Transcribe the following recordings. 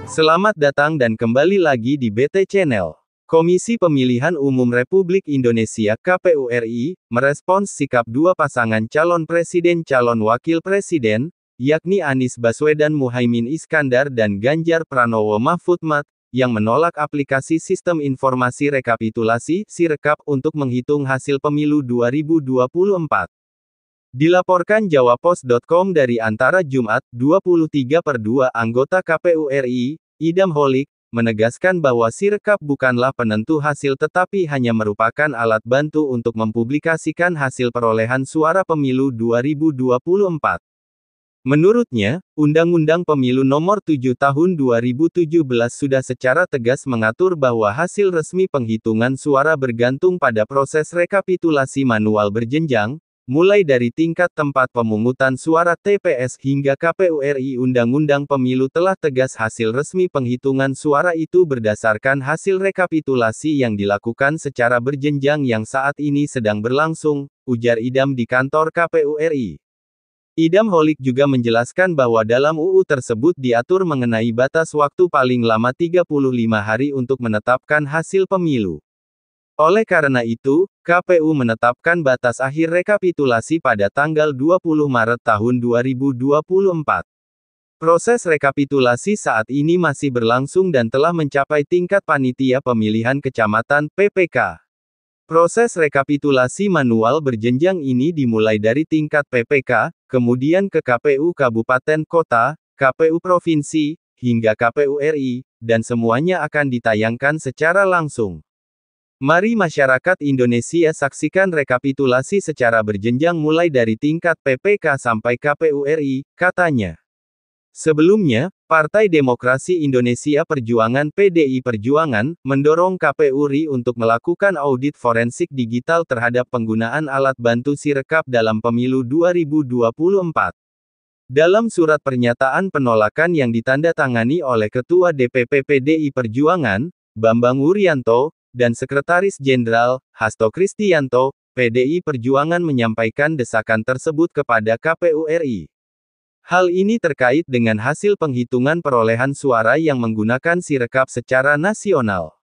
Selamat datang dan kembali lagi di BT Channel. Komisi Pemilihan Umum Republik Indonesia (KPU RI) merespons sikap dua pasangan calon presiden calon wakil presiden, yakni Anies Baswedan Muhaimin Iskandar dan Ganjar Pranowo Mahfud MAD, yang menolak aplikasi Sistem Informasi Rekapitulasi (Sirekap) untuk menghitung hasil pemilu 2024. Dilaporkan jawapos.com dari antara Jumat, 23/2 anggota KPU RI, Idam Holik, menegaskan bahwa Sirekap bukanlah penentu hasil tetapi hanya merupakan alat bantu untuk mempublikasikan hasil perolehan suara pemilu 2024. Menurutnya, Undang-Undang Pemilu Nomor 7 Tahun 2017 sudah secara tegas mengatur bahwa hasil resmi penghitungan suara bergantung pada proses rekapitulasi manual berjenjang, mulai dari tingkat tempat pemungutan suara TPS hingga KPU RI. Undang-Undang Pemilu telah tegas hasil resmi penghitungan suara itu berdasarkan hasil rekapitulasi yang dilakukan secara berjenjang yang saat ini sedang berlangsung, ujar Idam di kantor KPU RI. Idam Holik juga menjelaskan bahwa dalam UU tersebut diatur mengenai batas waktu paling lama 35 hari untuk menetapkan hasil pemilu. Oleh karena itu, KPU menetapkan batas akhir rekapitulasi pada tanggal 20 Maret tahun 2024. Proses rekapitulasi saat ini masih berlangsung dan telah mencapai tingkat panitia pemilihan kecamatan (PPK). Proses rekapitulasi manual berjenjang ini dimulai dari tingkat PPK, kemudian ke KPU Kabupaten Kota, KPU Provinsi, hingga KPU RI, dan semuanya akan ditayangkan secara langsung. Mari masyarakat Indonesia saksikan rekapitulasi secara berjenjang mulai dari tingkat PPK sampai KPU RI, katanya. Sebelumnya, Partai Demokrasi Indonesia Perjuangan (PDI Perjuangan) mendorong KPU RI untuk melakukan audit forensik digital terhadap penggunaan alat bantu Sirekap dalam pemilu 2024. Dalam surat pernyataan penolakan yang ditandatangani oleh Ketua DPP PDI Perjuangan, Bambang Wuryanto, dan Sekretaris Jenderal, Hasto Kristianto, PDI Perjuangan menyampaikan desakan tersebut kepada KPU RI. Hal ini terkait dengan hasil penghitungan perolehan suara yang menggunakan Sirekap secara nasional.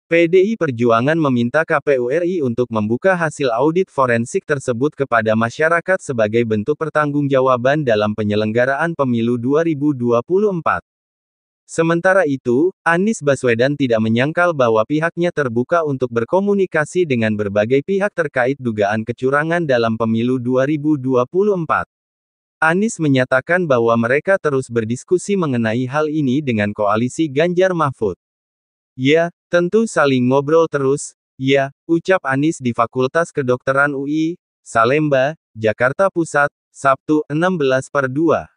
PDI Perjuangan meminta KPU RI untuk membuka hasil audit forensik tersebut kepada masyarakat sebagai bentuk pertanggungjawaban dalam penyelenggaraan pemilu 2024. Sementara itu, Anies Baswedan tidak menyangkal bahwa pihaknya terbuka untuk berkomunikasi dengan berbagai pihak terkait dugaan kecurangan dalam pemilu 2024. Anies menyatakan bahwa mereka terus berdiskusi mengenai hal ini dengan koalisi Ganjar Mahfud. Ya, tentu saling ngobrol terus, ya, ucap Anies di Fakultas Kedokteran UI, Salemba, Jakarta Pusat, Sabtu, 16/2.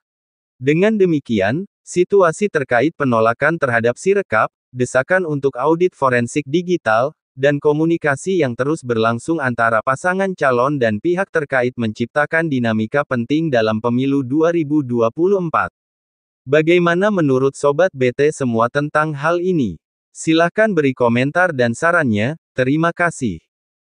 Dengan demikian, situasi terkait penolakan terhadap Sirekap, desakan untuk audit forensik digital, dan komunikasi yang terus berlangsung antara pasangan calon dan pihak terkait menciptakan dinamika penting dalam pemilu 2024. Bagaimana menurut Sobat BT semua tentang hal ini? Silahkan beri komentar dan sarannya, terima kasih.